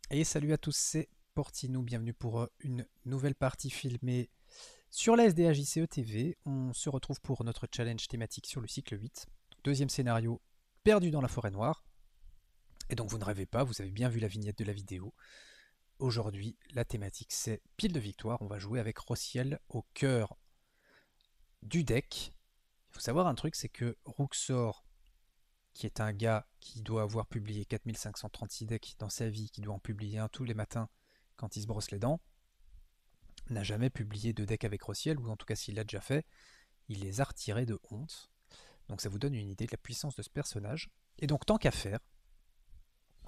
Et salut à tous, c'est Portinou, bienvenue pour une nouvelle partie filmée sur la SDAJCE TV. On se retrouve pour notre challenge thématique sur le cycle 8. Deuxième scénario, perdu dans la forêt noire. Et donc vous ne rêvez pas, vous avez bien vu la vignette de la vidéo. Aujourd'hui, la thématique c'est pile de victoire. On va jouer avec Rossiel au cœur du deck. Il faut savoir un truc, c'est que Ruxor, qui est un gars qui doit avoir publié 4536 decks dans sa vie, qui doit en publier un tous les matins quand il se brosse les dents, n'a jamais publié de deck avec Rossiel, ou en tout cas s'il l'a déjà fait, il les a retirés de honte. Donc ça vous donne une idée de la puissance de ce personnage. Et donc tant qu'à faire,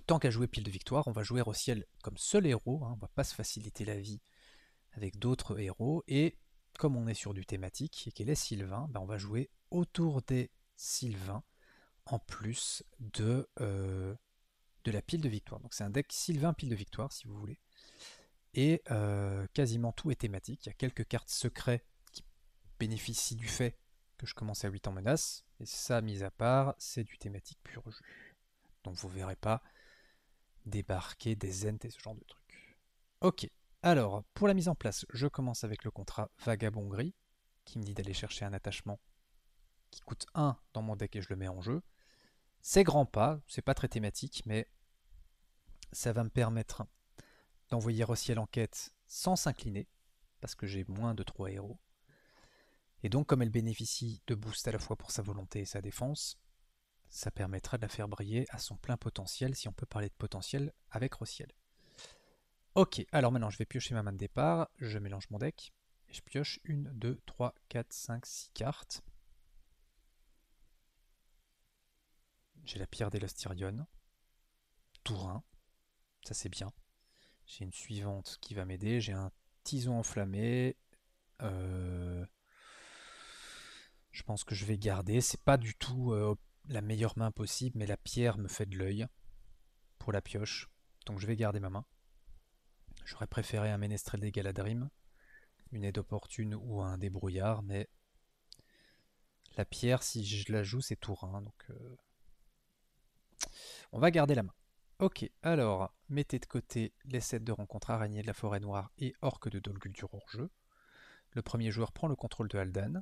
tant qu'à jouer pile de victoire, on va jouer Rossiel comme seul héros, hein, on va pas se faciliter la vie avec d'autres héros, et comme on est sur du thématique, et qu'elle est Sylvain, ben on va jouer autour des Sylvains, en plus de la pile de victoire. Donc c'est un deck Sylvain pile de victoire, si vous voulez. Et quasiment tout est thématique. Il y a quelques cartes secrets qui bénéficient du fait que je commence à 8 en menace. Et ça, mis à part, c'est du thématique pur jus. Donc vous verrez pas débarquer des ents et ce genre de trucs. Ok, alors pour la mise en place, je commence avec le contrat Vagabond Gris, qui me dit d'aller chercher un attachement qui coûte 1 dans mon deck et je le mets en jeu. C'est grand pas, c'est pas très thématique, mais ça va me permettre d'envoyer Rossiel en quête sans s'incliner, parce que j'ai moins de 3 héros. Et donc, comme elle bénéficie de boost à la fois pour sa volonté et sa défense, ça permettra de la faire briller à son plein potentiel, si on peut parler de potentiel, avec Rossiel. Ok, alors maintenant je vais piocher ma main de départ, je mélange mon deck, et je pioche 1, 2, 3, 4, 5, 6 cartes. J'ai la pierre d'Elostirion, tour 1, ça c'est bien. J'ai une suivante qui va m'aider, j'ai un tison enflammé, euh, je pense que je vais garder. C'est pas du tout la meilleure main possible, mais la pierre me fait de l'œil pour la pioche. Donc je vais garder ma main. J'aurais préféré un Ménestrel des Galadrim, une aide opportune ou un débrouillard, mais la pierre, si je la joue, c'est tour 1. Donc on va garder la main. Ok, alors mettez de côté les sets de rencontre araignée de la forêt noire et orque de Dol Guldur hors jeu. Le premier joueur prend le contrôle de Haldan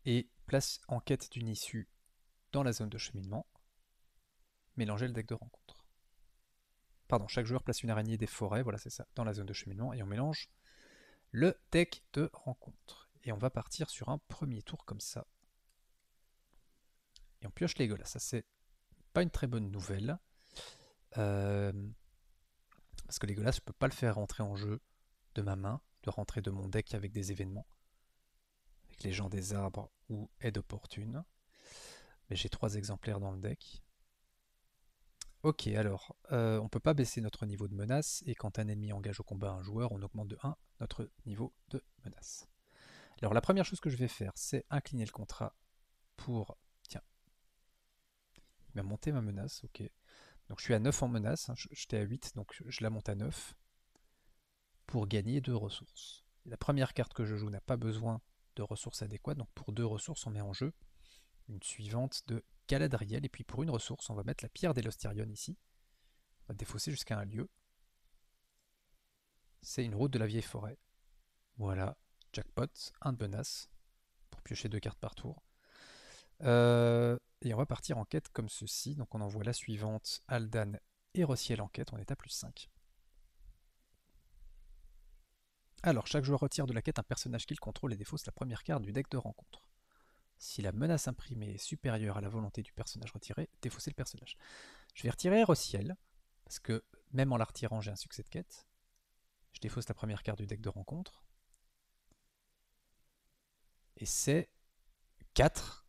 et place en quête d'une issue dans la zone de cheminement. Mélangez le deck de rencontre. Pardon, chaque joueur place une araignée des forêts, voilà c'est ça, dans la zone de cheminement, et on mélange le deck de rencontre. Et on va partir sur un premier tour comme ça. Et on pioche les Legolas. Ça c'est pas une très bonne nouvelle. Euh, parce que les Legolas, je peux pas le faire rentrer en jeu de ma main, de rentrer de mon deck avec des événements, avec les gens des arbres ou aide opportune. Mais j'ai 3 exemplaires dans le deck. Ok, alors, on peut pas baisser notre niveau de menace, et quand un ennemi engage au combat un joueur, on augmente de 1 notre niveau de menace. Alors la première chose que je vais faire, c'est incliner le contrat pour... Tiens, il m'a monté ma menace, ok. Donc je suis à 9 en menace, hein, j'étais à 8, donc je la monte à 9 pour gagner 2 ressources. La première carte que je joue n'a pas besoin de ressources adéquates, donc pour 2 ressources on met en jeu une suivante de Galadriel, et puis pour une ressource on va mettre la pierre d'Elostirion ici, on va défausser jusqu'à un lieu. C'est une route de la vieille forêt. Voilà, jackpot, 1 de menace, pour piocher 2 cartes par tour. Et on va partir en quête comme ceci. Donc on envoie la suivante, Aldan et Rossiel en quête, on est à plus 5. Alors, chaque joueur retire de la quête un personnage qu'il contrôle et défausse la première carte du deck de rencontre. Si la menace imprimée est supérieure à la volonté du personnage retiré, défaussez le personnage. Je vais retirer Rossiel, parce que même en la retirant, j'ai un succès de quête. Je défausse la première carte du deck de rencontre. Et c'est 4.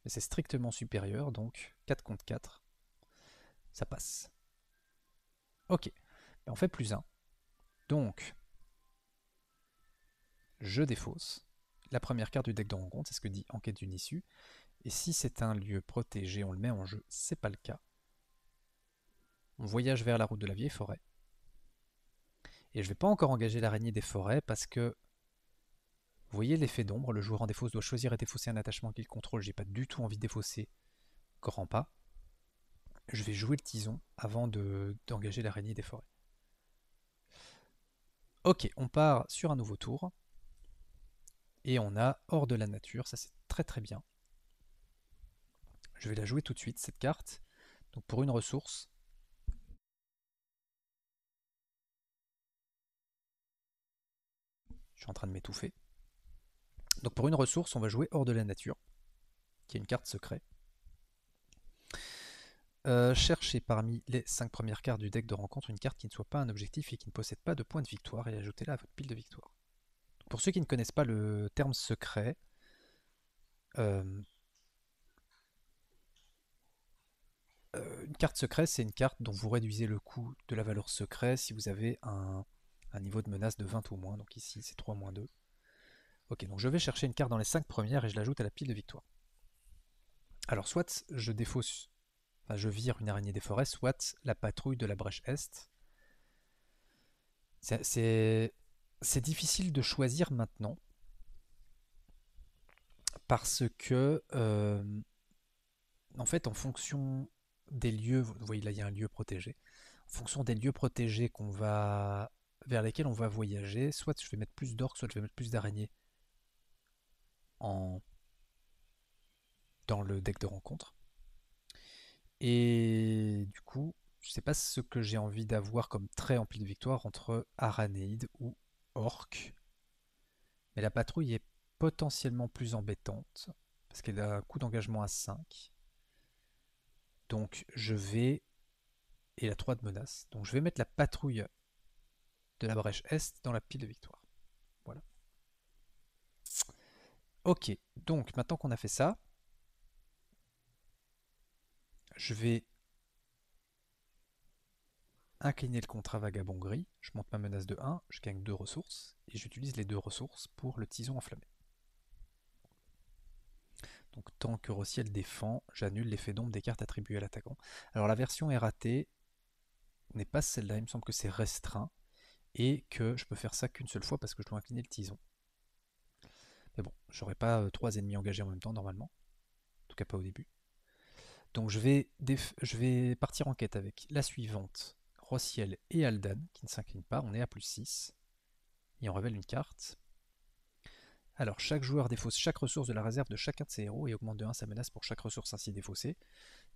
Mais c'est strictement supérieur, donc 4 contre 4, ça passe. Ok, on fait plus 1. Donc, je défausse la première carte du deck de rencontre, c'est ce que dit enquête d'une issue. Et si c'est un lieu protégé, on le met en jeu, c'est pas le cas. On voyage vers la route de la vieille forêt. Et je vais pas encore engager l'araignée des forêts parce que vous voyez l'effet d'ombre, le joueur en défausse doit choisir et défausser un attachement qu'il contrôle. J'ai pas du tout envie de défausser grand pas. je vais jouer le tison avant d'engager l'araignée des forêts. Ok, on part sur un nouveau tour. Et on a hors de la nature, ça c'est très très bien. Je vais la jouer tout de suite cette carte. Donc pour une ressource, je suis en train de m'étouffer. Donc pour une ressource, on va jouer hors de la nature, qui est une carte secret. Cherchez parmi les 5 premières cartes du deck de rencontre une carte qui ne soit pas un objectif et qui ne possède pas de points de victoire et ajoutez-la à votre pile de victoire. Pour ceux qui ne connaissent pas le terme secret, une carte secret, c'est une carte dont vous réduisez le coût de la valeur secret si vous avez un niveau de menace de 20 ou moins. Donc ici, c'est 3 moins 2. Ok, donc je vais chercher une carte dans les 5 premières et je l'ajoute à la pile de victoire. Alors, soit je défausse, enfin je vire une araignée des forêts, soit la patrouille de la brèche est. C'est difficile de choisir maintenant parce que, en fait, en fonction des lieux, vous voyez là, il y a un lieu protégé. En fonction des lieux protégés vers lesquels on va voyager, soit je vais mettre plus d'orques, soit je vais mettre plus d'araignées en... dans le deck de rencontre. Et du coup, je sais pas ce que j'ai envie d'avoir comme trait en pile de victoire entre Aranéide ou Orc. Mais la patrouille est potentiellement plus embêtante parce qu'elle a un coût d'engagement à 5. Donc je vais... Et la 3 de menace. Donc je vais mettre la patrouille de la brèche Est dans la pile de victoire. Voilà. Ok, donc maintenant qu'on a fait ça, je vais incliner le contrat vagabond gris, je monte ma menace de 1, je gagne 2 ressources, et j'utilise les 2 ressources pour le tison enflammé. Donc tant que Rossiel défend, j'annule l'effet d'ombre des cartes attribuées à l'attaquant. Alors la version RAT n'est pas celle-là, il me semble que c'est restreint, et que je peux faire ça qu'une seule fois parce que je dois incliner le tison. Mais bon, j'aurais pas 3 ennemis engagés en même temps normalement, en tout cas pas au début. Donc je vais partir en quête avec la suivante, Rossiel et Aldan, qui ne s'inclinent pas, on est à plus 6, et on révèle une carte. Alors, chaque joueur défausse chaque ressource de la réserve de chacun de ses héros et augmente de 1 sa menace pour chaque ressource ainsi défaussée.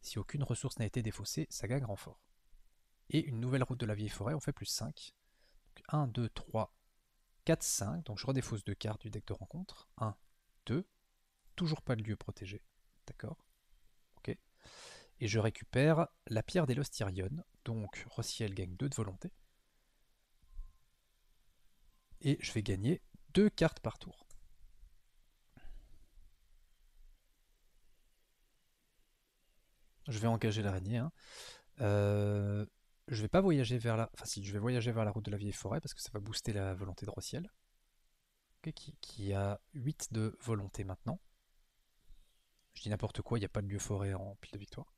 Si aucune ressource n'a été défaussée, ça gagne renfort. Et une nouvelle route de la vieille forêt, on fait plus 5. Donc 1, 2, 3, 4, 5. Donc je redéfausse 2 cartes du deck de rencontre. 1, 2. Toujours pas de lieu protégé. D'accord. Ok. Et je récupère la pierre des Lostirion. Donc Rossiel gagne 2 de volonté. Et je vais gagner 2 cartes par tour. Je vais engager l'araignée. Hein. Je vais pas voyager vers la... Enfin si, je vais voyager vers la route de la vieille forêt parce que ça va booster la volonté de Rossiel. Okay, qui a 8 de volonté maintenant. Je dis n'importe quoi, il n'y a pas de lieu forêt en pile de victoire.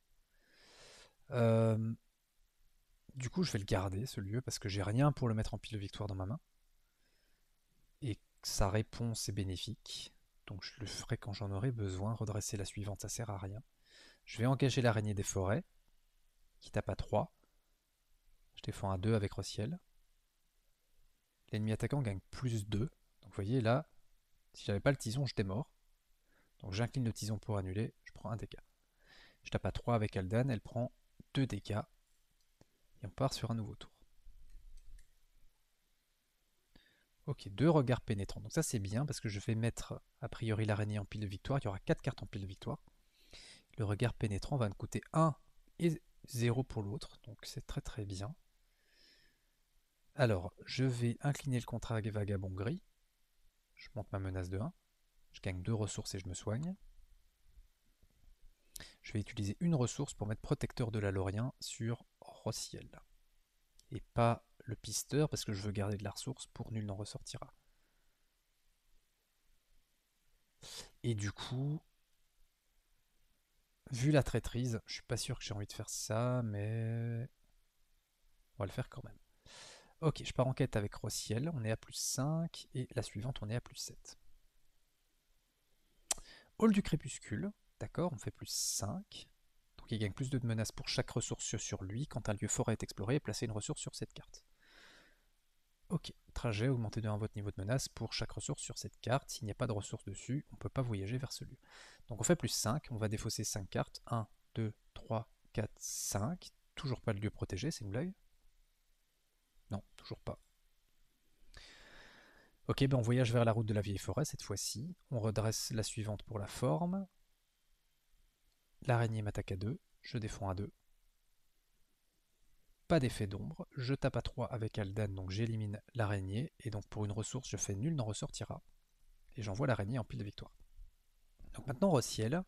Du coup, je vais le garder, ce lieu, parce que j'ai rien pour le mettre en pile de victoire dans ma main. Et sa réponse est bénéfique. Donc je le ferai quand j'en aurai besoin. Redresser la suivante, ça sert à rien. Je vais engager l'araignée des forêts, qui tape à 3. Je défends à 2 avec Rossiel. L'ennemi attaquant gagne plus 2. Donc vous voyez là, si j'avais pas le tison, j'étais mort. Donc j'incline le tison pour annuler, je prends 1 dégât. Je tape à 3 avec Aldan, elle prend 2 dégâts. Et on part sur un nouveau tour. Ok, 2 regards pénétrants. Donc ça c'est bien parce que je vais mettre a priori l'araignée en pile de victoire. Il y aura 4 cartes en pile de victoire. Le regard pénétrant va me coûter 1 et 0 pour l'autre. Donc c'est très très bien. Alors, je vais incliner le contrat vagabond gris. Je monte ma menace de 1. Je gagne 2 ressources et je me soigne. Je vais utiliser une ressource pour mettre protecteur de la Lorien sur Rossiel. Et pas le pisteur parce que je veux garder de la ressource pour nul n'en ressortira. Et du coup, vu la traîtrise, je suis pas sûr que j'ai envie de faire ça, mais on va le faire quand même. Ok, je pars en quête avec Rossiel, on est à plus 5, et la suivante, on est à plus 7. Hall du crépuscule, d'accord, on fait plus 5. Donc Donc il gagne plus de menaces pour chaque ressource sur lui quand un lieu forêt est exploré et placer une ressource sur cette carte. Ok, trajet, augmenter de 1 votre niveau de menace pour chaque ressource sur cette carte. S'il n'y a pas de ressources dessus, on ne peut pas voyager vers ce lieu. Donc on fait plus 5, on va défausser 5 cartes. 1, 2, 3, 4, 5. Toujours pas le lieu protégé, c'est une blague? Non, toujours pas. Ok, ben on voyage vers la route de la vieille forêt cette fois-ci. On redresse la suivante pour la forme. L'araignée m'attaque à 2, je défends à 2. Pas d'effet d'ombre, je tape à 3 avec Aldan, donc j'élimine l'araignée, et donc pour une ressource, je fais nul n'en ressortira. Et j'envoie l'araignée en pile de victoire. Donc maintenant, Rossiel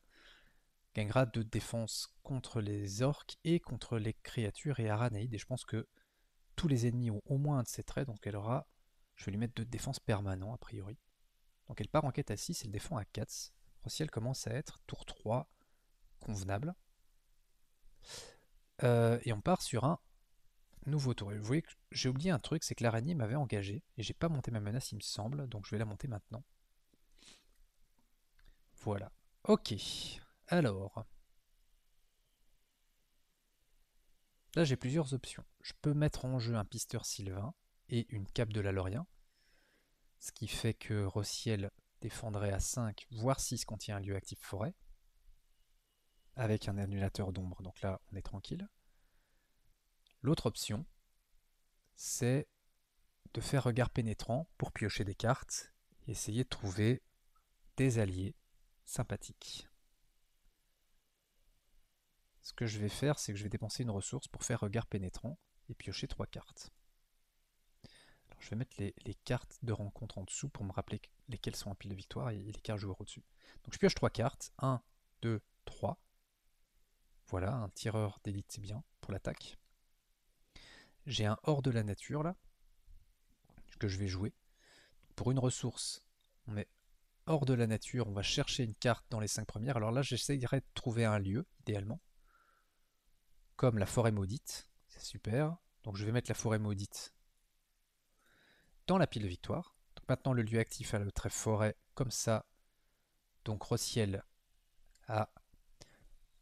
gagnera de défense contre les orques et contre les créatures et Aranéides, et je pense que tous les ennemis ont au moins un de ces traits, donc elle aura, je vais lui mettre 2 de défense permanent a priori. Donc elle part en quête à 6, elle défend à 4. Rossiel commence à être tour 3 convenable. Et on part sur un nouveau tour. Et vous voyez que j'ai oublié un truc, c'est que l'araignée m'avait engagé et j'ai pas monté ma menace, il me semble, donc je vais la monter maintenant. Voilà. Ok. Alors. Là, j'ai plusieurs options. Je peux mettre en jeu un pisteur sylvain et une cape de l'Alorien, ce qui fait que Rossiel défendrait à 5, voire 6 quand il y a un lieu actif forêt, avec un annulateur d'ombre, donc là, on est tranquille. L'autre option, c'est de faire regard pénétrant pour piocher des cartes et essayer de trouver des alliés sympathiques. Ce que je vais faire, c'est que je vais dépenser une ressource pour faire regard pénétrant et piocher 3 cartes. Alors, je vais mettre les cartes de rencontre en dessous pour me rappeler lesquelles sont en pile de victoire et les cartes joueurs au-dessus. Donc je pioche 3 cartes. 1, 2, 3. Voilà, un tireur d'élite, c'est bien pour l'attaque. J'ai un hors de la nature là, que je vais jouer. Pour une ressource, on met hors de la nature, on va chercher une carte dans les 5 premières. Alors là, j'essayerai de trouver un lieu, idéalement, comme la forêt maudite. C'est super. Donc je vais mettre la forêt maudite dans la pile de victoire. Donc maintenant, le lieu actif a le trait forêt comme ça. Donc Rossiel a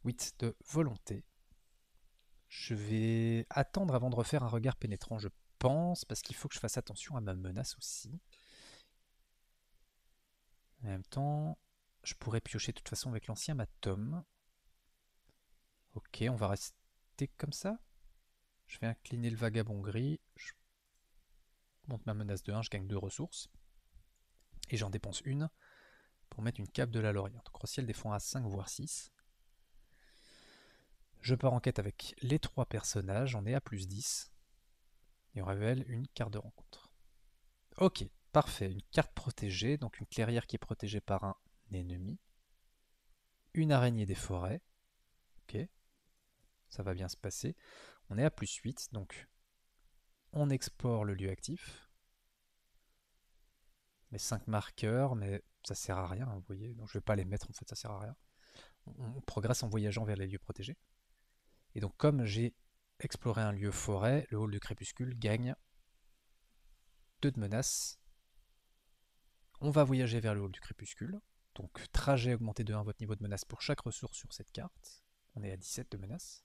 8 de volonté. Je vais attendre avant de refaire un regard pénétrant, je pense, parce qu'il faut que je fasse attention à ma menace aussi. En même temps, je pourrais piocher de toute façon avec l'ancien Matom. Ok, on va rester comme ça. Je vais incliner le vagabond gris. Je monte ma menace de 1, je gagne 2 ressources. Et j'en dépense une pour mettre une cape de la Lorient. Donc Rossiel défend à 5 voire 6. Je pars en quête avec les 3 personnages, on est à plus 10. Et on révèle une carte de rencontre. Ok, parfait. Une carte protégée, donc une clairière qui est protégée par un ennemi. Une araignée des forêts. Ok, ça va bien se passer. On est à plus 8, donc on explore le lieu actif. Mes 5 marqueurs, mais ça sert à rien, vous voyez. Donc je vais pas les mettre, en fait, ça sert à rien. On progresse en voyageant vers les lieux protégés. Et donc comme j'ai exploré un lieu forêt, le hall du crépuscule gagne 2 de menaces. On va voyager vers le hall du crépuscule. Donc trajet augmenté de 1 votre niveau de menace pour chaque ressource sur cette carte. On est à 17 de menace.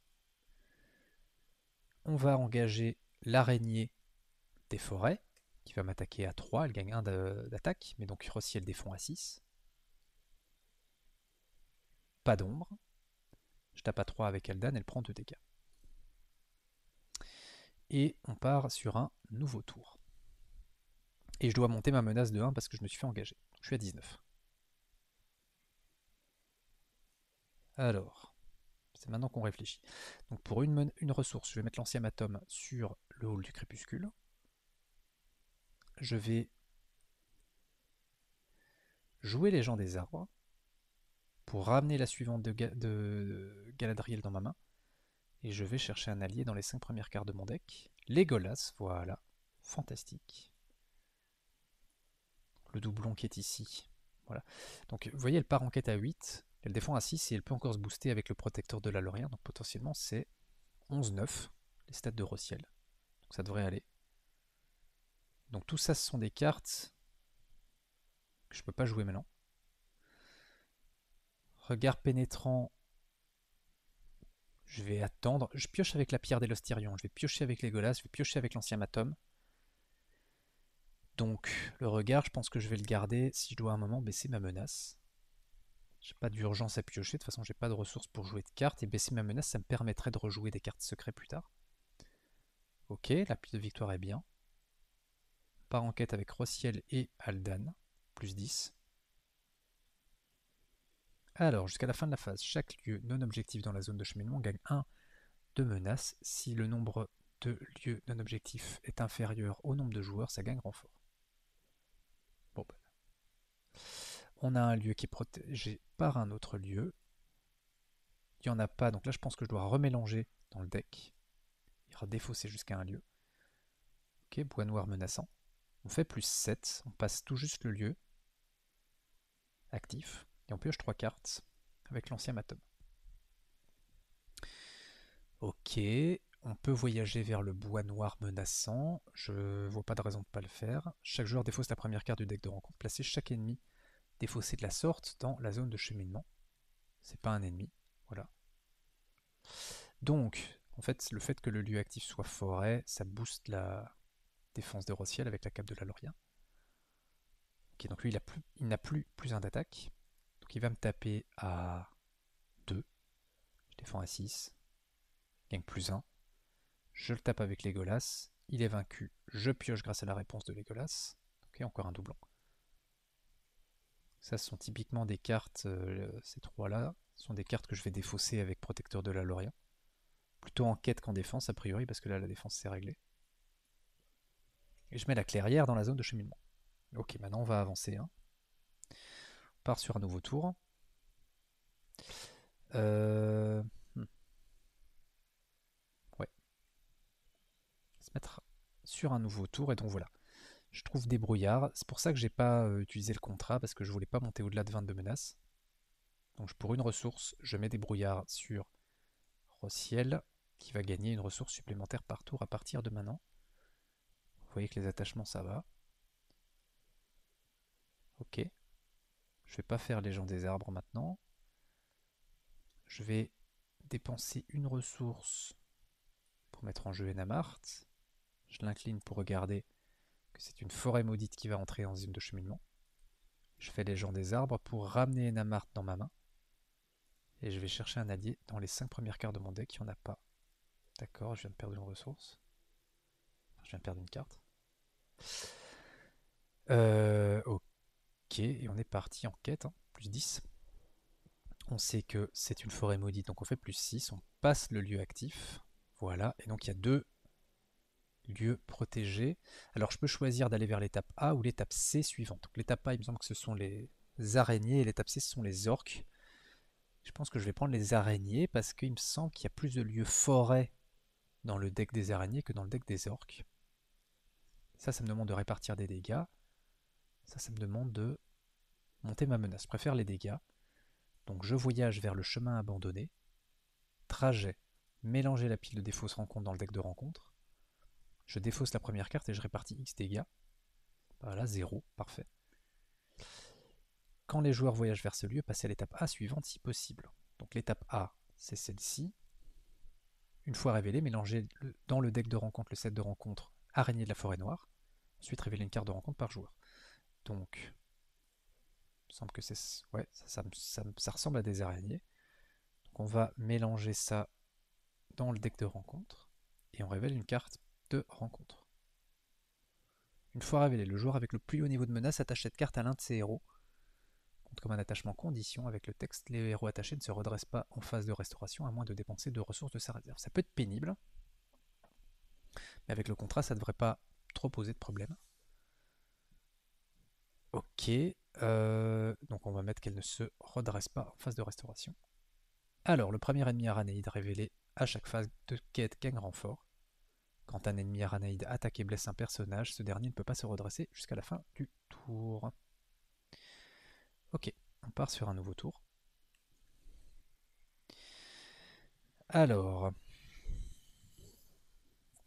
On va engager l'araignée des forêts, qui va m'attaquer à 3, elle gagne 1 d'attaque, mais donc si elle défend à 6. Pas d'ombre. Je tape à 3 avec Aldan, elle prend 2 dégâts. Et on part sur un nouveau tour. Et je dois monter ma menace de 1 parce que je me suis fait engager. Je suis à 19. Alors, c'est maintenant qu'on réfléchit. Donc pour une ressource, je vais mettre l'ancien atome sur le hall du crépuscule. Je vais jouer les gens des arbres pour ramener la suivante de Galadriel dans ma main. Et je vais chercher un allié dans les 5 premières cartes de mon deck. Legolas, voilà. Fantastique. Le doublon qui est ici. Voilà. Donc vous voyez, elle part en quête à 8. Elle défend à 6 et elle peut encore se booster avec le protecteur de la Lorien. Donc potentiellement c'est 11-9, les stats de Rossiel. Donc ça devrait aller. Donc tout ça, ce sont des cartes que je ne peux pas jouer maintenant. Regard pénétrant, Je vais attendre. Je pioche avec la pierre d'Elostirion. Je vais piocher avec Legolas. Je vais piocher avec l'ancien Matom. Donc, le regard, je pense que je vais le garder si je dois à un moment baisser ma menace. J'ai pas d'urgence à piocher. De toute façon, j'ai pas de ressources pour jouer de cartes. Et baisser ma menace, ça me permettrait de rejouer des cartes secrètes plus tard. Ok, la piste de victoire est bien. On part en quête avec Rossiel et Aldan. Plus 10. Alors, jusqu'à la fin de la phase, chaque lieu non objectif dans la zone de cheminement gagne 1 de menaces. Si le nombre de lieux non objectifs est inférieur au nombre de joueurs, ça gagne renfort. Bon, ben. On a un lieu qui est protégé par un autre lieu. Il n'y en a pas, donc là je pense que je dois remélanger dans le deck. Il ira défausser jusqu'à un lieu. Ok, bois noir menaçant. On fait plus 7, on passe tout juste le lieu actif. Et on pioche 3 cartes avec l'ancien Matom. Ok, on peut voyager vers le bois noir menaçant. Je vois pas de raison de ne pas le faire. Chaque joueur défausse la première carte du deck de rencontre. Placez chaque ennemi défaussé de la sorte dans la zone de cheminement. C'est pas un ennemi. Voilà. Donc, en fait, le fait que le lieu actif soit forêt, ça booste la défense de Rossiel avec la cape de la Lorien. Ok, donc lui, il n'a plus un d'attaque. Donc il va me taper à 2. Je défends à 6. Gagne plus 1. Je le tape avec Legolas. Il est vaincu. Je pioche grâce à la réponse de Legolas. Ok, encore un doublon. Ça, ce sont typiquement des cartes, ces trois-là, ce sont des cartes que je vais défausser avec Protecteur de la Lorien. Plutôt en quête qu'en défense, a priori, parce que là, la défense, c'est réglé. Et je mets la clairière dans la zone de cheminement. Ok, maintenant, on va avancer. Hein. On part sur un nouveau tour. Euh... Ouais. Se mettre sur un nouveau tour, et donc voilà. Je trouve des brouillards. C'est pour ça que j'ai pas utilisé le contrat, parce que je voulais pas monter au-delà de 22 menaces. Donc pour une ressource, je mets des brouillards sur Rossiel, qui va gagner une ressource supplémentaire par tour à partir de maintenant. Vous voyez que les attachements, ça va. Ok. Je vais pas faire les gens des arbres maintenant. Je vais dépenser une ressource pour mettre en jeu Enamart. Je l'incline pour regarder que c'est une forêt maudite qui va entrer en zone de cheminement. Je fais les gens des arbres pour ramener Enamart dans ma main. Et je vais chercher un allié dans les 5 premières cartes de mon deck. Il n'y en a pas. D'accord, je viens de perdre une ressource. Je viens de perdre une carte. Ok, et on est parti en quête. Hein. Plus 10. On sait que c'est une forêt maudite, donc on fait plus 6. On passe le lieu actif. Voilà, et donc il y a 2 lieux protégés. Alors je peux choisir d'aller vers l'étape A ou l'étape C suivante. Donc l'étape A, il me semble que ce sont les araignées, et l'étape C, ce sont les orques. Je pense que je vais prendre les araignées parce qu'il me semble qu'il y a plus de lieux forêt dans le deck des araignées que dans le deck des orques. Ça me demande de répartir des dégâts. Ça me demande de monter ma menace. Je préfère les dégâts. Donc je voyage vers le chemin abandonné. Trajet. Mélanger la pile de défausse rencontre dans le deck de rencontre. Je défausse la première carte et je répartis X dégâts. Voilà, 0, parfait. Quand les joueurs voyagent vers ce lieu, passez à l'étape A suivante si possible. Donc l'étape A, c'est celle-ci. Une fois révélé, mélangez dans le deck de rencontre le set de rencontre Araignée de la forêt noire. Ensuite, révélez une carte de rencontre par joueur. Donc, il me semble que c'est... Ouais, ça ressemble à des araignées. Donc on va mélanger ça dans le deck de rencontre. Et on révèle une carte de rencontre. Une fois révélé, le joueur avec le plus haut niveau de menace attache cette carte à l'un de ses héros. Compte comme un attachement condition avec le texte les héros attachés ne se redressent pas en phase de restauration à moins de dépenser 2 ressources de sa réserve. Ça peut être pénible, mais avec le contrat, ça ne devrait pas trop poser de problème. Ok, donc on va mettre qu'elle ne se redresse pas en phase de restauration. Alors, le premier ennemi aranéide révélé à chaque phase de quête gagne renfort. Quand un ennemi aranéide attaque et blesse un personnage, ce dernier ne peut pas se redresser jusqu'à la fin du tour. Ok, on part sur un nouveau tour. Alors,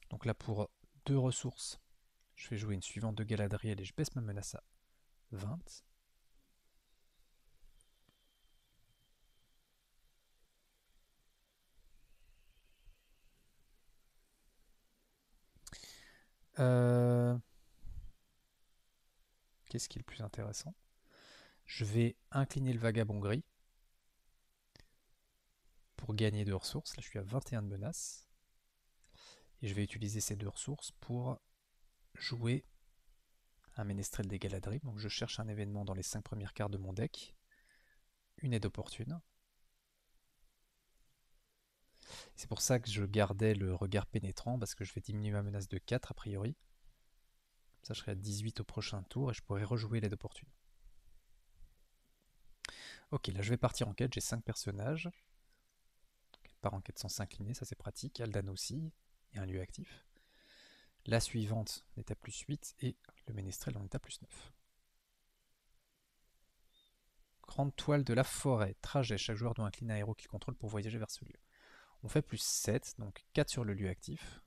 donc là pour 2 ressources, je vais jouer une suivante de Galadriel et je baisse ma menace à 20. Euh, Qu'est-ce qui est le plus intéressant? Je vais incliner le vagabond gris pour gagner 2 ressources. Là, je suis à 21 de menace. Et je vais utiliser ces 2 ressources pour jouer un ménestrel des Galadrim. Donc je cherche un événement dans les 5 premières cartes de mon deck. Une aide opportune. C'est pour ça que je gardais le regard pénétrant, parce que je vais diminuer ma menace de 4 a priori. Ça, je serai à 18 au prochain tour et je pourrai rejouer l'aide opportune. Ok, là je vais partir en quête, j'ai 5 personnages. Elle part en quête sans s'incliner, ça c'est pratique. Aldan aussi, il y a un lieu actif. La suivante, on est à plus 8 et le ménestrel, on est à plus 9. Grande toile de la forêt, trajet, chaque joueur doit incliner un héros qu'il contrôle pour voyager vers ce lieu. On fait plus 7, donc 4 sur le lieu actif.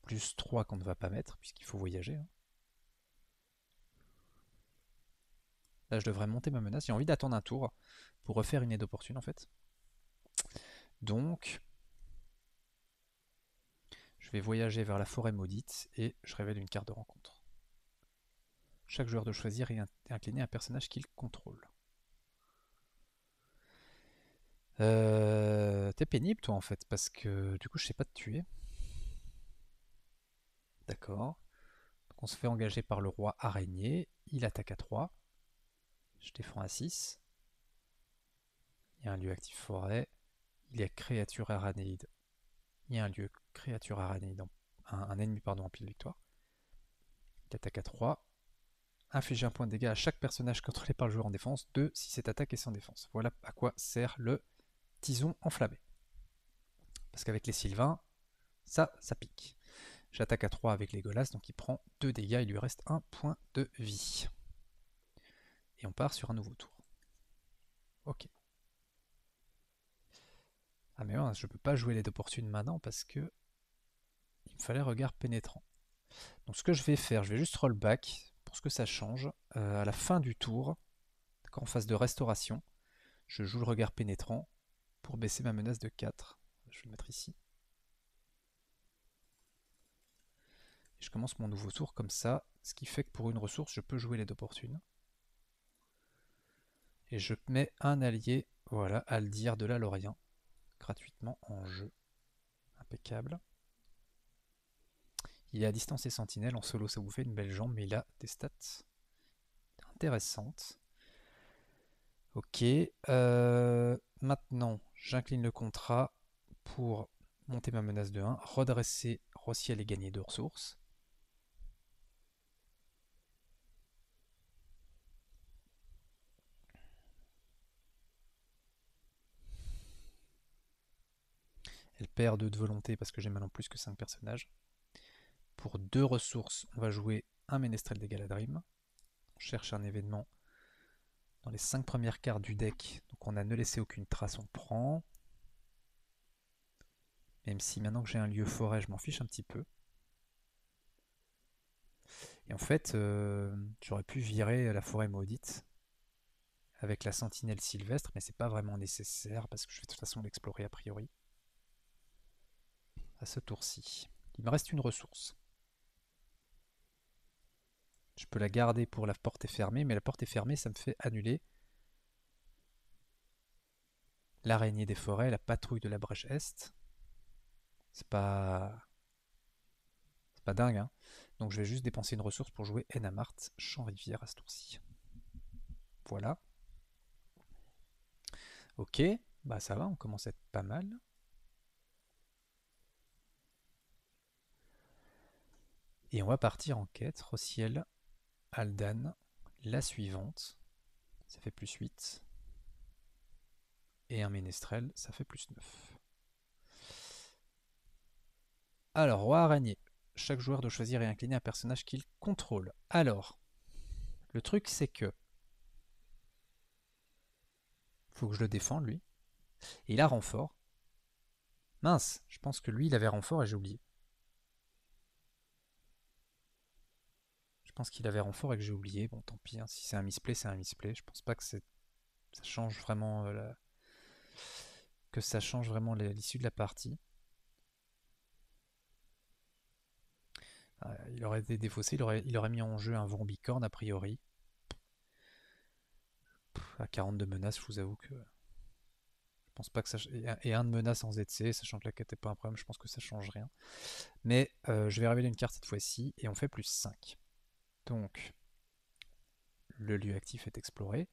Plus 3 qu'on ne va pas mettre, puisqu'il faut voyager. Là, je devrais monter ma menace. J'ai envie d'attendre un tour pour refaire une aide opportune, en fait. Donc, je vais voyager vers la forêt maudite et je révèle une carte de rencontre. Chaque joueur doit choisir et incliner un personnage qu'il contrôle. T'es pénible, toi, en fait, parce que du coup, je sais pas te tuer. D'accord. Donc, on se fait engager par le roi araignée. Il attaque à 3. Je défends à 6. Il y a un lieu actif forêt. Il y a créature aranéide. Il y a un lieu créature aranéide. Un ennemi en pile victoire. Il attaque à 3. Infliger un point de dégâts à chaque personnage contrôlé par le joueur en défense. 2 si cette attaque est sans défense. Voilà à quoi sert le tison enflammé. Parce qu'avec les Sylvains, ça pique. J'attaque à 3 avec Legolas, donc il prend 2 dégâts, il lui reste 1 point de vie. Et on part sur un nouveau tour. Ok. Ah mais ouais, je peux pas jouer les d'opportune maintenant parce que il me fallait regard pénétrant. Donc ce que je vais faire, je vais juste rollback pour ce que ça change. À la fin du tour, en phase de restauration, je joue le regard pénétrant pour baisser ma menace de 4. Je vais le mettre ici. Et je commence mon nouveau tour comme ça, ce qui fait que pour une ressource, je peux jouer les d'opportune. Et je mets un allié, voilà, Aldir de la Lorient, gratuitement en jeu. Impeccable. Il est à distance et sentinelle, en solo ça vous fait une belle jambe, mais il a des stats intéressantes. Ok, maintenant j'incline le contrat pour monter ma menace de 1, redresser Rossiel et gagner 2 ressources. Elle perd 2 de volonté parce que j'ai maintenant plus que 5 personnages. Pour 2 ressources, on va jouer un Ménestrel des Galadrim. On cherche un événement dans les 5 premières cartes du deck. Donc on a ne laissé aucune trace, on prend. Même si maintenant que j'ai un lieu forêt, je m'en fiche un petit peu. Et en fait, j'aurais pu virer la forêt maudite avec la sentinelle sylvestre, mais c'est pas vraiment nécessaire parce que je vais de toute façon l'explorer a priori. À ce tour-ci. Il me reste une ressource. Je peux la garder pour la porte est fermée, mais la porte est fermée, ça me fait annuler l'araignée des forêts, la patrouille de la brèche est. C'est pas dingue, hein. Donc je vais juste dépenser une ressource pour jouer Enamart, Champ-Rivière à ce tour-ci. Voilà. Ok, bah ça va, on commence à être pas mal. Et on va partir en quête, Rossiel, Aldan, la suivante, ça fait plus 8. Et un ménestrel, ça fait plus 9. Alors, roi araignée. Chaque joueur doit choisir et incliner un personnage qu'il contrôle. Alors, le truc c'est que faut que je le défende lui. Et il a renfort. Mince, je pense que lui il avait renfort et j'ai oublié. Je pense qu'il avait renfort et que j'ai oublié. Bon, tant pis, hein. Si c'est un misplay, c'est un misplay. Je pense pas que ça change vraiment que ça change vraiment l'issue de la partie. Il aurait été défaussé, il aurait mis en jeu un vent bicorne a priori. À 42 menaces, je vous avoue que je pense pas que ça. Et un de menace en ZC, sachant que la quête n'est pas un problème, je pense que ça change rien. Mais je vais révéler une carte cette fois-ci et on fait plus 5. Donc, le lieu actif est exploré.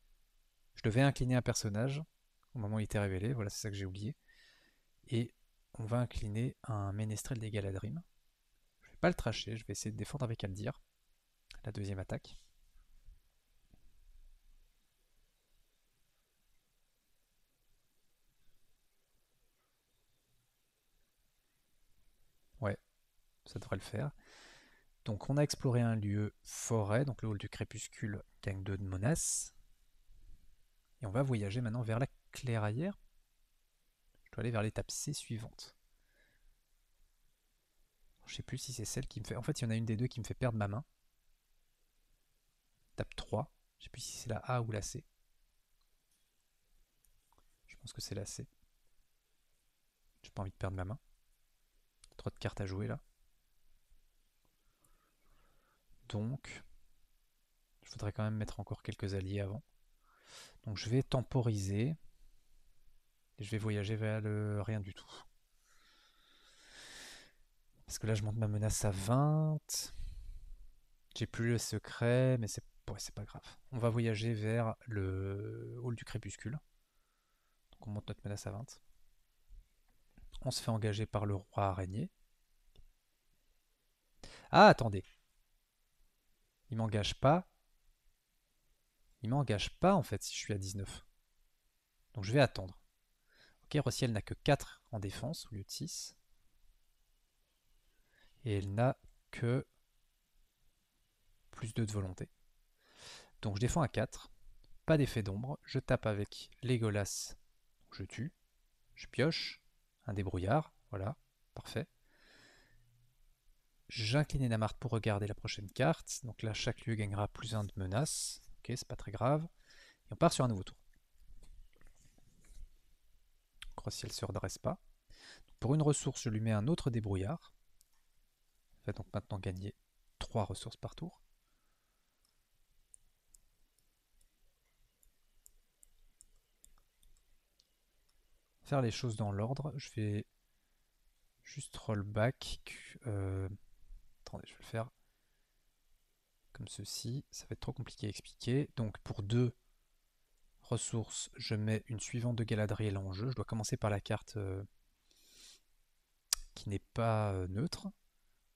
Je devais incliner un personnage au moment où il était révélé, voilà, c'est ça que j'ai oublié. Et on va incliner un ménestrel des Galadrim. Je vais pas le tracher, je vais essayer de défendre avec Aldir, la deuxième attaque. Ouais, ça devrait le faire. Donc on a exploré un lieu forêt, donc le hall du crépuscule gagne 2 de menace. Et on va voyager maintenant vers la clairière. Je dois aller vers l'étape C suivante. Je sais plus si c'est celle qui me fait... En fait, il y en a une des deux qui me fait perdre ma main. Étape 3. Je sais plus si c'est la A ou la C. Je pense que c'est la C. J'ai pas envie de perdre ma main. Trop de cartes à jouer là. Donc, je voudrais quand même mettre encore quelques alliés avant. Donc je vais temporiser. Et je vais voyager vers le rien du tout. Parce que là, je monte ma menace à 20. J'ai plus le secret, mais c'est pas grave. On va voyager vers le hall du crépuscule. Donc on monte notre menace à 20. On se fait engager par le roi araignée. Ah, attendez. Il m'engage pas. Il m'engage pas en fait si je suis à 19. Donc je vais attendre. Ok, Rossiel n'a que 4 en défense au lieu de 6. Et elle n'a que plus 2 de volonté. Donc je défends à 4. Pas d'effet d'ombre. Je tape avec Legolas. Je tue. Je pioche. Un débrouillard. Voilà. Parfait. J'incline Enamart pour regarder la prochaine carte. Donc là, chaque lieu gagnera plus 1 de menace. Ok, c'est pas très grave. Et on part sur un nouveau tour. Crossiel ne se redresse pas. Pour une ressource, je lui mets un autre débrouillard. Ça va donc maintenant gagner 3 ressources par tour. Faire les choses dans l'ordre. Je vais juste rollback. Attendez, je vais le faire comme ceci. Ça va être trop compliqué à expliquer. Donc pour 2 ressources, je mets une suivante de Galadriel en jeu. Je dois commencer par la carte qui n'est pas neutre.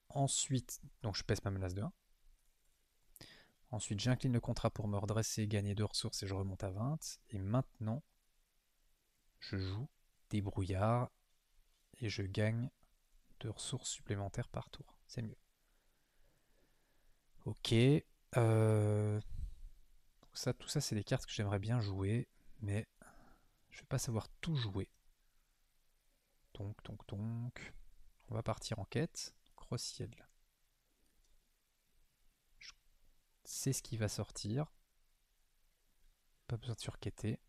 Ensuite, donc je pèse ma menace de 1. Ensuite, j'incline le contrat pour me redresser, gagner 2 ressources et je remonte à 20. Et maintenant, je joue des brouillards et je gagne 2 ressources supplémentaires par tour. C'est mieux. Ok. Tout ça, c'est des cartes que j'aimerais bien jouer, mais je vais pas savoir tout jouer. Donc, on va partir en quête. Crossiel. Je sais ce qui va sortir. Pas besoin de surquêter.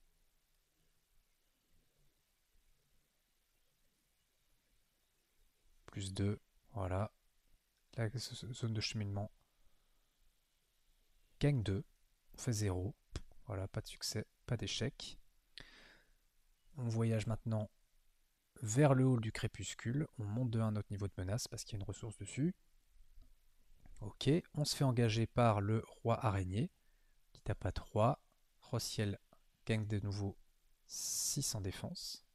Plus 2. Voilà. La zone de cheminement gagne 2. On fait 0. Voilà, pas de succès, pas d'échec. On voyage maintenant vers le hall du crépuscule. On monte de 1 notre niveau de menace parce qu'il y a une ressource dessus. Ok, on se fait engager par le roi araignée qui tape à 3. Rossiel gagne de nouveau 6 en défense.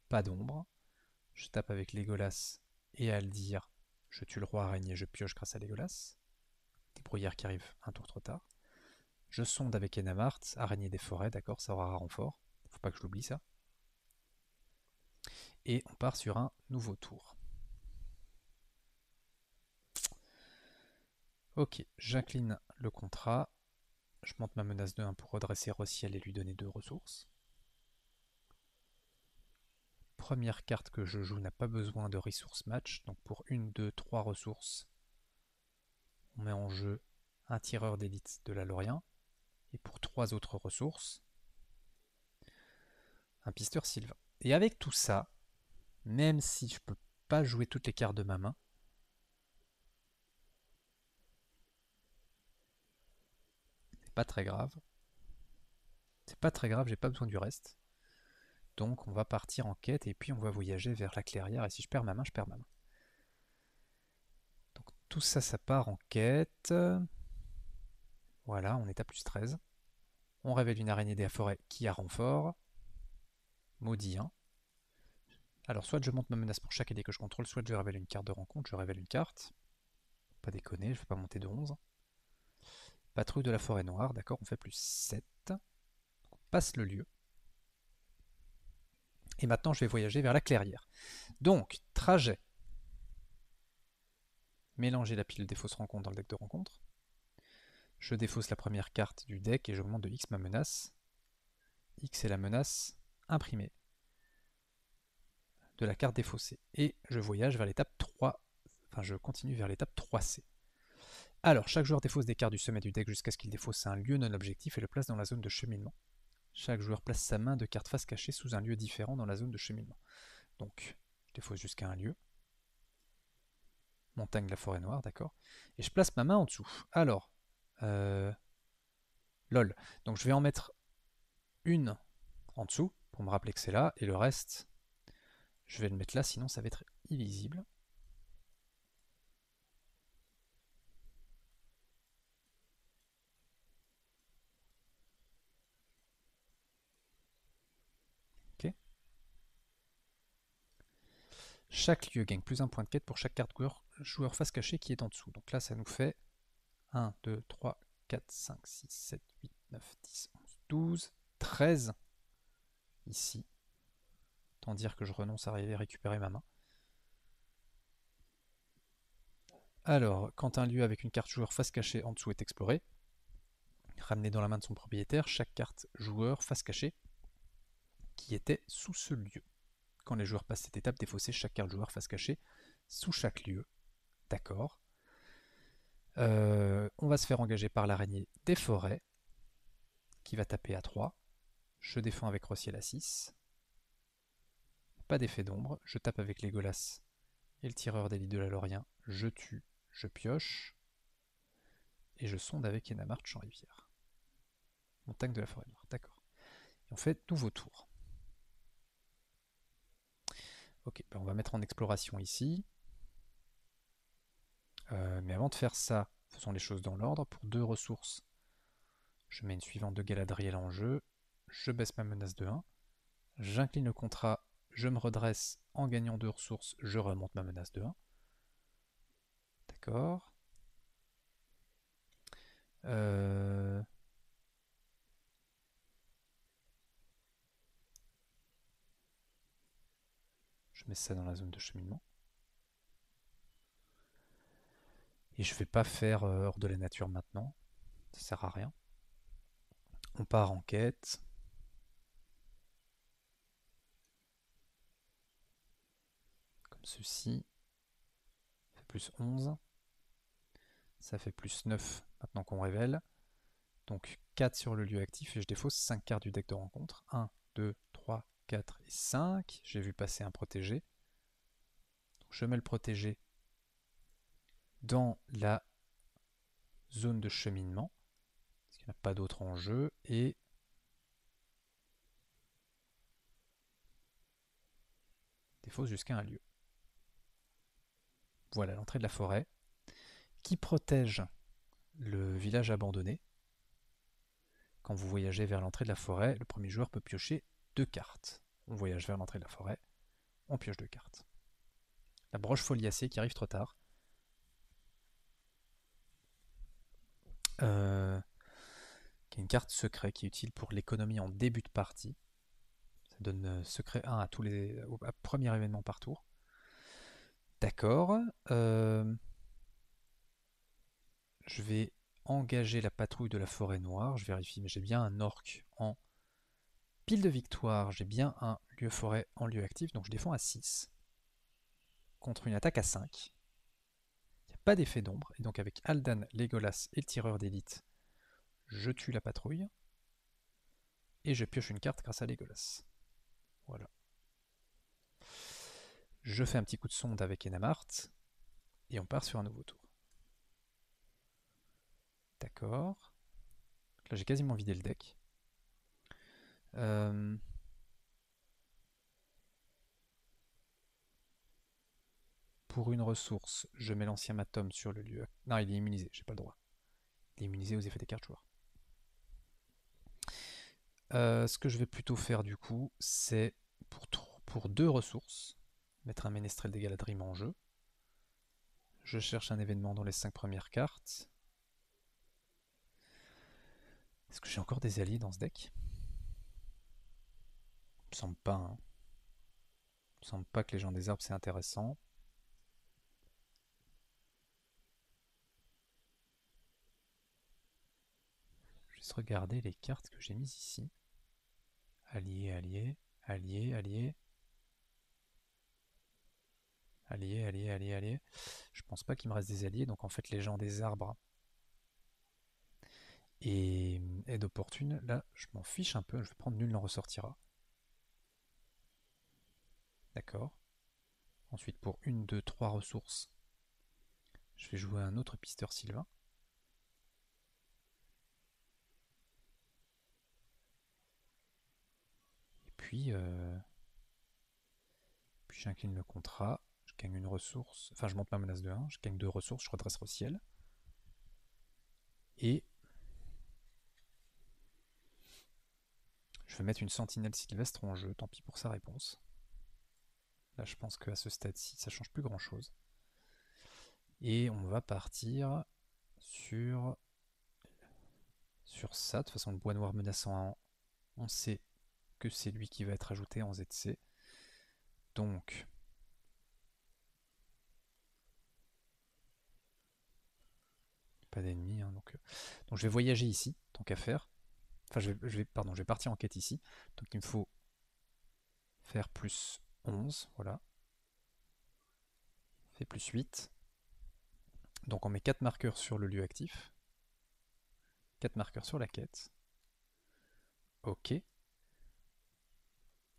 Pas d'ombre. Je tape avec Legolas et Aldir. Je tue le roi araignée, je pioche grâce à Legolas. Des brouillards qui arrivent un tour trop tard. Je sonde avec Enamart, araignée des forêts, d'accord, ça aura un renfort. Faut pas que je l'oublie ça. Et on part sur un nouveau tour. Ok, j'incline le contrat. Je monte ma menace de 1 pour redresser Rossiel et lui donner 2 ressources. Première carte que je joue n'a pas besoin de resource match. Donc pour 1, 2, 3 ressources, on met en jeu un tireur d'élite de la Lorien. Et pour 3 autres ressources, un pisteur Sylvain. Et avec tout ça, même si je peux pas jouer toutes les cartes de ma main, pas très grave. C'est pas très grave, j'ai pas besoin du reste. Donc on va partir en quête et puis on va voyager vers la clairière. Et si je perds ma main, je perds ma main. Donc tout ça, ça part en quête. Voilà, on est à plus 13. On révèle une araignée des forêts qui a renfort. Maudit 1. Alors soit je monte ma menace pour chaque idée que je contrôle, soit je révèle une carte de rencontre, je révèle une carte. Pas déconner, je ne vais pas monter de 11. Patrouille de la forêt noire, d'accord, on fait plus 7. On passe le lieu. Et maintenant je vais voyager vers la clairière. Donc, trajet. Mélanger la pile des fausses rencontres dans le deck de rencontre. Je défausse la première carte du deck et j'augmente de X ma menace. X est la menace imprimée de la carte défaussée. Et je voyage vers l'étape 3. Enfin, je continue vers l'étape 3C. Alors, chaque joueur défausse des cartes du sommet du deck jusqu'à ce qu'il défausse un lieu non objectif et le place dans la zone de cheminement. Chaque joueur place sa main de carte face cachée sous un lieu différent dans la zone de cheminement. Donc, je défausse jusqu'à un lieu. Montagne de la forêt noire, d'accord. Et je place ma main en dessous. Alors, lol. Donc je vais en mettre une en dessous pour me rappeler que c'est là. Et le reste, je vais le mettre là, sinon ça va être illisible. Ok. Chaque lieu gagne plus un point de quête pour chaque carte joueur face cachée qui est en dessous. Donc là, ça nous fait 1, 2, 3, 4, 5, 6, 7, 8, 9, 10, 11, 12, 13 ici. Tant dire que je renonce à arriver à récupérer ma main. Alors, quand un lieu avec une carte joueur face cachée en dessous est exploré, ramené dans la main de son propriétaire, chaque carte joueur face cachée qui était sous ce lieu. Quand les joueurs passent cette étape, défausser chaque carte joueur face cachée sous chaque lieu. D'accord. On va se faire engager par l'araignée des forêts, qui va taper à 3. Je défends avec Rossiel à 6. Pas d'effet d'ombre. Je tape avec Légolas et le tireur d'élite de la Lorien. Je tue, je pioche. Et je sonde avec Enamart Champ-Rivière. Montagne de la forêt noire, d'accord. Et on fait nouveau tour. Ok, ben on va mettre en exploration ici. Mais avant de faire ça, faisons les choses dans l'ordre. Pour 2 ressources, je mets une suivante de Galadriel en jeu. Je baisse ma menace de 1. J'incline le contrat. Je me redresse en gagnant 2 ressources. Je remonte ma menace de 1. D'accord. Je mets ça dans la zone de cheminement. Et je ne vais pas faire hors de la nature maintenant. Ça sert à rien. On part en quête. Comme ceci. Ça fait plus 11. Ça fait plus 9 maintenant qu'on révèle. Donc 4 sur le lieu actif et je défausse 5 cartes du deck de rencontre. 1, 2, 3, 4 et 5. J'ai vu passer un protégé. Donc je mets le protégé dans la zone de cheminement. Parce qu'il n'y en a pas d'autre en jeu. Et défausse jusqu'à un lieu. Voilà l'entrée de la forêt qui protège le village abandonné. Quand vous voyagez vers l'entrée de la forêt, le premier joueur peut piocher 2 cartes. On voyage vers l'entrée de la forêt, on pioche 2 cartes. La broche foliacée qui arrive trop tard. Qui est une carte secret qui est utile pour l'économie en début de partie. Ça donne secret 1 à tous les au premier événement par tour. D'accord. Je vais engager la patrouille de la forêt noire. Je vérifie, mais j'ai bien un orc en pile de victoire. J'ai bien un lieu forêt en lieu actif, donc je défends à 6. Contre une attaque à 5. Il n'y a pas d'effet d'ombre. Et donc avec Aldan, Legolas et le tireur d'élite, je tue la patrouille. Et je pioche une carte grâce à Legolas. Voilà. Je fais un petit coup de sonde avec Enamart. Et on part sur un nouveau tour. D'accord. Là, j'ai quasiment vidé le deck. Euh, Pour une ressource, je mets l'ancien Matom sur le lieu. Non, il est immunisé, j'ai pas le droit. Il est immunisé aux effets des cartes joueurs. Ce que je vais plutôt faire du coup, c'est pour 2 ressources, mettre un Ménestrel des Galadrim en jeu. Je cherche un événement dans les 5 premières cartes. Est-ce que j'ai encore des alliés dans ce deck? Il me semble pas. Hein. Il me semble pas que les gens des arbres c'est intéressant. Je vais juste regarder les cartes que j'ai mises ici. Alliés, alliés, alliés, alliés. Alliés, alliés, alliés, alliés. Je pense pas qu'il me reste des alliés, donc en fait les gens des arbres et aide opportune, là je m'en fiche un peu, je vais prendre nul n'en ressortira. D'accord. Ensuite pour 1, 2, 3 ressources, je vais jouer un autre pisteur sylvain. Et puis j'incline le contrat, je gagne une ressource, enfin je monte ma menace de 1, je gagne 2 ressources, je redresse au ciel. Et je vais mettre une sentinelle sylvestre en jeu, tant pis pour sa réponse. Là je pense qu'à ce stade-ci ça change plus grand chose. Et on va partir sur ça. De toute façon le bois noir menaçant, on sait que c'est lui qui va être ajouté en ZC. Donc pas d'ennemis. Hein, donc je vais voyager ici, tant qu'à faire. Enfin, je vais partir en quête ici. Donc il me faut faire plus 11, voilà. Fait plus 8. Donc on met 4 marqueurs sur le lieu actif. 4 marqueurs sur la quête. Ok.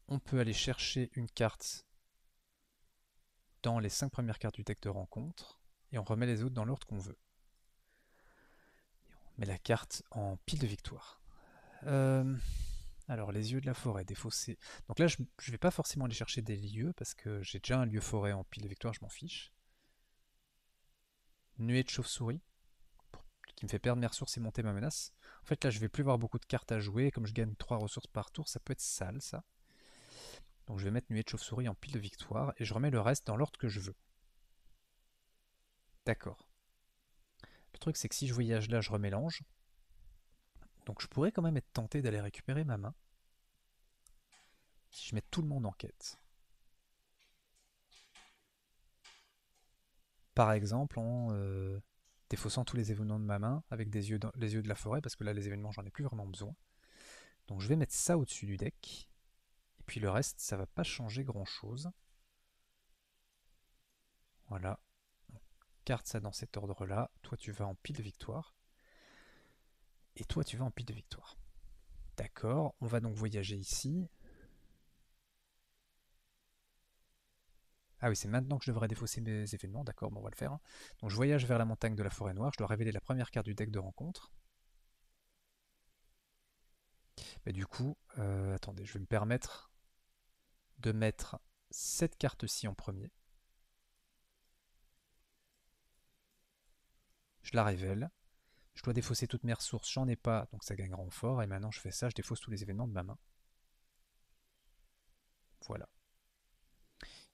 On peut aller chercher une carte dans les 5 premières cartes du deck de rencontre. Et on remet les autres dans l'ordre qu'on veut. On met la carte en pile de victoire. Alors, les yeux de la forêt, défaussés. Donc là, je ne vais pas forcément aller chercher des lieux, parce que j'ai déjà un lieu forêt en pile de victoire, je m'en fiche. Nuée de chauve-souris, qui me fait perdre mes ressources et monter ma menace. En fait, là, je vais plus avoir beaucoup de cartes à jouer. Comme je gagne 3 ressources par tour, ça peut être sale, ça. Donc je vais mettre Nuée de chauve-souris en pile de victoire, et je remets le reste dans l'ordre que je veux. D'accord. Le truc, c'est que si je voyage là, je remélange. Donc je pourrais quand même être tenté d'aller récupérer ma main. Si je mets tout le monde en quête. Par exemple, en défaussant tous les événements de ma main avec les yeux de la forêt, parce que là, les événements, j'en ai plus vraiment besoin. Donc je vais mettre ça au-dessus du deck. Et puis le reste, ça va pas changer grand-chose. Voilà. On carte ça dans cet ordre-là. Toi, tu vas en pile de victoire. Et toi, tu vas en pile de victoire. D'accord. On va donc voyager ici. Ah oui, c'est maintenant que je devrais défausser mes événements. D'accord, bon, on va le faire. Donc je voyage vers la montagne de la forêt noire. Je dois révéler la première carte du deck de rencontre. Mais du coup, attendez, je vais me permettre de mettre cette carte-ci en premier. Je la révèle. Je dois défausser toutes mes ressources, j'en ai pas, donc ça gagne renfort. Et maintenant je fais ça, je défausse tous les événements de ma main. Voilà.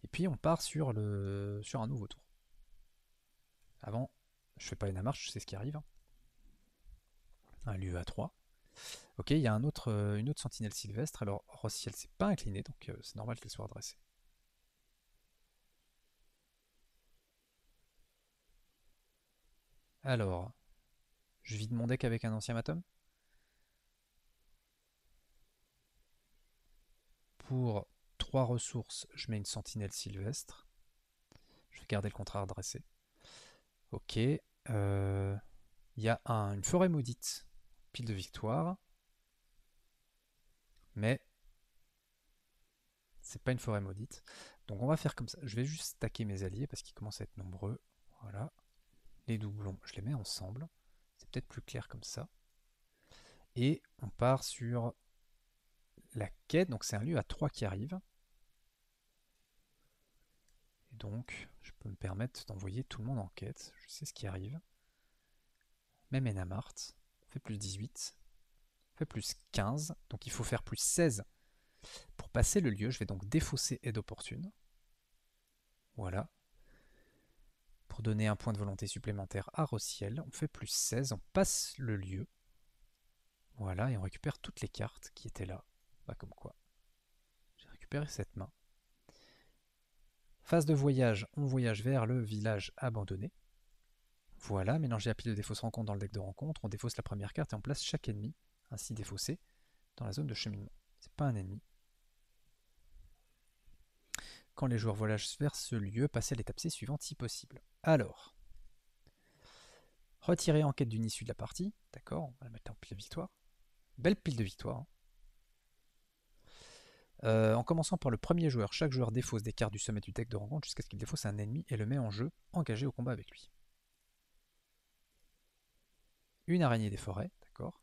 Et puis on part sur un nouveau tour. Avant, je fais pas une marche, je sais ce qui arrive. Un lieu à 3. Ok, il y a une autre sentinelle sylvestre. Alors Rossiel s'est pas incliné, donc c'est normal qu'elle soit redressée. Alors, je vide mon deck avec un ancien Matom. Pour 3 ressources, je mets une sentinelle sylvestre. Je vais garder le contrat redressé. Ok. Il y a une forêt maudite. Pile de victoire. Mais c'est pas une forêt maudite. Donc on va faire comme ça. Je vais juste stacker mes alliés parce qu'ils commencent à être nombreux. Voilà. Les doublons, je les mets ensemble. C'est peut-être plus clair comme ça. Et on part sur la quête. Donc c'est un lieu à 3 qui arrive. Et donc je peux me permettre d'envoyer tout le monde en quête. Je sais ce qui arrive. Même Enamart. On fait plus 18. On fait plus 15. Donc il faut faire plus 16 pour passer le lieu. Je vais donc défausser aide opportune. Voilà. Pour donner un point de volonté supplémentaire à Rossiel. On fait plus 16. On passe le lieu. Voilà. Et on récupère toutes les cartes qui étaient là. Bah comme quoi. J'ai récupéré cette main. Phase de voyage, on voyage vers le village abandonné. Voilà, mélanger la pile de défausse rencontre dans le deck de rencontre, on défausse la première carte et on place chaque ennemi, ainsi défaussé, dans la zone de cheminement. C'est pas un ennemi. Quand les joueurs voyagent vers ce lieu, passez à l'étape C suivante si possible. Alors, retirer en quête d'une issue de la partie, d'accord, on va la mettre en pile de victoire. Belle pile de victoire. En commençant par le premier joueur, chaque joueur défausse des cartes du sommet du deck de rencontre jusqu'à ce qu'il défausse un ennemi et le met en jeu, engagé au combat avec lui. Une araignée des forêts, d'accord.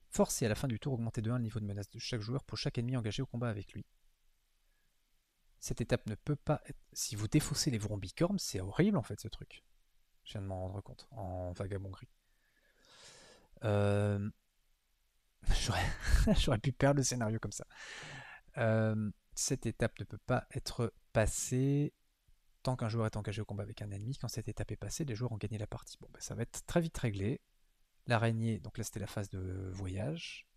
Forcer à la fin du tour augmenter de 1 le niveau de menace de chaque joueur pour chaque ennemi engagé au combat avec lui. Cette étape ne peut pas être... Si vous défaussez les vrons bicornes, c'est horrible en fait ce truc. Je viens de m'en rendre compte en vagabond gris. J'aurais pu perdre le scénario comme ça. Cette étape ne peut pas être passée tant qu'un joueur est engagé au combat avec un ennemi. Quand cette étape est passée, les joueurs ont gagné la partie. Bon, ben, ça va être très vite réglé. L'araignée, donc là c'était la phase de voyage.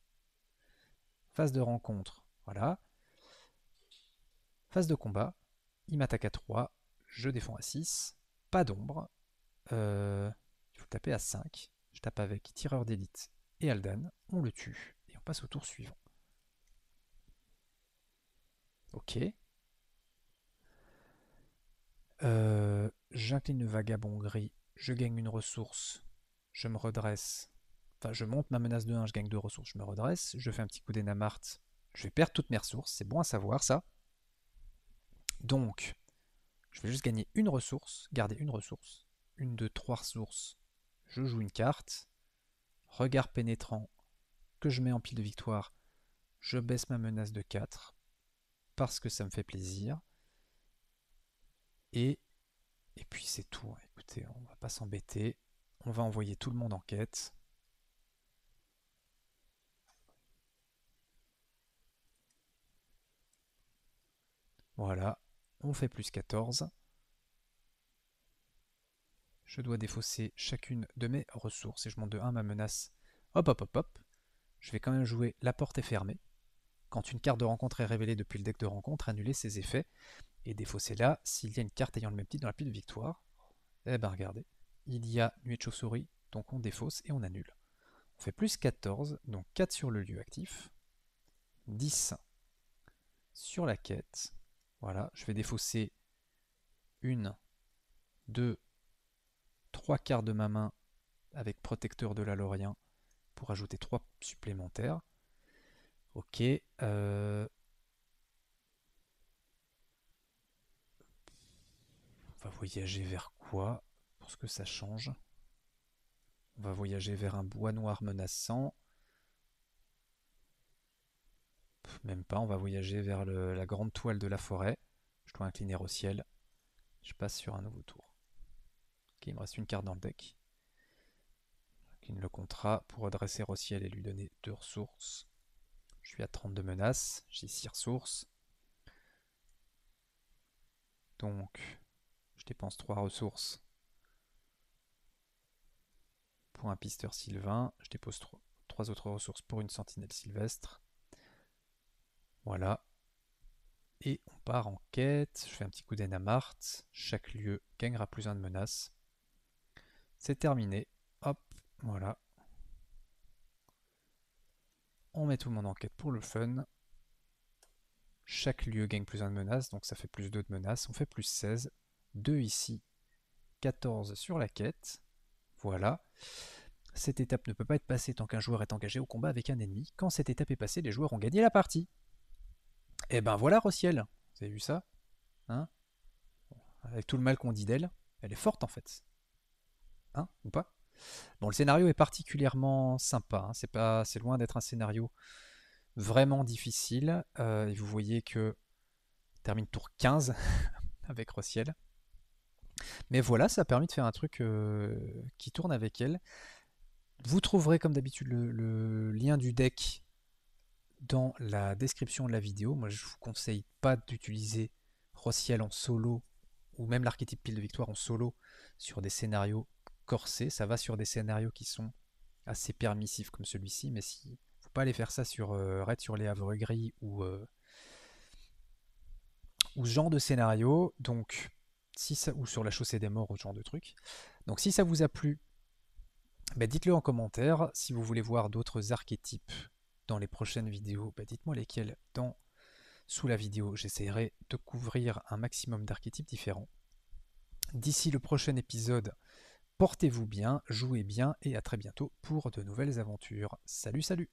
Phase de rencontre, voilà. Phase de combat, il m'attaque à 3, je défends à 6, pas d'ombre. Il faut taper à 5. Je tape avec tireur d'élite et Aldan, on le tue et on passe au tour suivant. Ok. J'incline le vagabond gris, je gagne une ressource, je me redresse. Enfin, je monte ma menace de 1, je gagne 2 ressources, je me redresse. Je fais un petit coup d'Enamart, je vais perdre toutes mes ressources, c'est bon à savoir ça. Donc, je vais juste gagner une ressource, garder une ressource. Une de 3 ressources, je joue une carte. Regard pénétrant, que je mets en pile de victoire. Je baisse ma menace de 4 parce que ça me fait plaisir. Et puis c'est tout. Écoutez, on va pas s'embêter. On va envoyer tout le monde en quête. Voilà, on fait plus 14. Je dois défausser chacune de mes ressources et je monte de 1 ma menace. Hop, hop, hop, hop. Je vais quand même jouer la porte est fermée. Quand une carte de rencontre est révélée depuis le deck de rencontre, annuler ses effets et défausser là s'il y a une carte ayant le même titre dans la pile de victoire. Eh ben regardez, il y a nuée de chauve-souris, donc on défausse et on annule. On fait plus 14, donc 4 sur le lieu actif, 10 sur la quête. Voilà, je vais défausser une, 2, 3 cartes de ma main avec protecteur de la Lorien pour ajouter 3 supplémentaires. Ok. On va voyager vers quoi pour ce que ça change? On va voyager vers un bois noir menaçant. Même pas, on va voyager vers la grande toile de la forêt. Je dois incliner au ciel. Je passe sur un nouveau tour. Ok, il me reste une carte dans le deck. J'incline le contrat pour redresser au ciel et lui donner 2 ressources. Je suis à 32 menaces, j'ai 6 ressources. Donc, je dépense 3 ressources pour un pisteur sylvain. Je dépose 3 autres ressources pour une sentinelle sylvestre. Voilà. Et on part en quête. Je fais un petit coup d'Enamart. Chaque lieu gagnera plus 1 de menace. C'est terminé. Hop, voilà. On met tout le monde en quête pour le fun. Chaque lieu gagne plus 1 de menace, donc ça fait plus 2 de menace. On fait plus 16. 2 ici. 14 sur la quête. Voilà. Cette étape ne peut pas être passée tant qu'un joueur est engagé au combat avec un ennemi. Quand cette étape est passée, les joueurs ont gagné la partie. Et ben voilà, Rossiel. Vous avez vu ça, hein? Avec tout le mal qu'on dit d'elle, elle est forte en fait. Hein? Ou pas? Bon, le scénario est particulièrement sympa, hein. C'est loin d'être un scénario vraiment difficile. Et vous voyez que termine tour 15 avec Rossiel. Mais voilà, ça a permis de faire un truc qui tourne avec elle. Vous trouverez comme d'habitude le lien du deck dans la description de la vidéo. Moi, je vous conseille pas d'utiliser Rossiel en solo ou même l'archétype pile de victoire en solo sur des scénarios corsés. Ça va sur des scénarios qui sont assez permissifs comme celui-ci, mais si faut pas aller faire ça sur Raid sur les Havres Gris ou ce genre de scénario. Donc, si ça, ou sur la chaussée des morts ou ce genre de truc. Donc, si ça vous a plu, bah, dites-le en commentaire. Si vous voulez voir d'autres archétypes dans les prochaines vidéos, bah, dites-moi lesquels sous la vidéo. J'essaierai de couvrir un maximum d'archétypes différents. D'ici le prochain épisode, portez-vous bien, jouez bien et à très bientôt pour de nouvelles aventures. Salut, salut!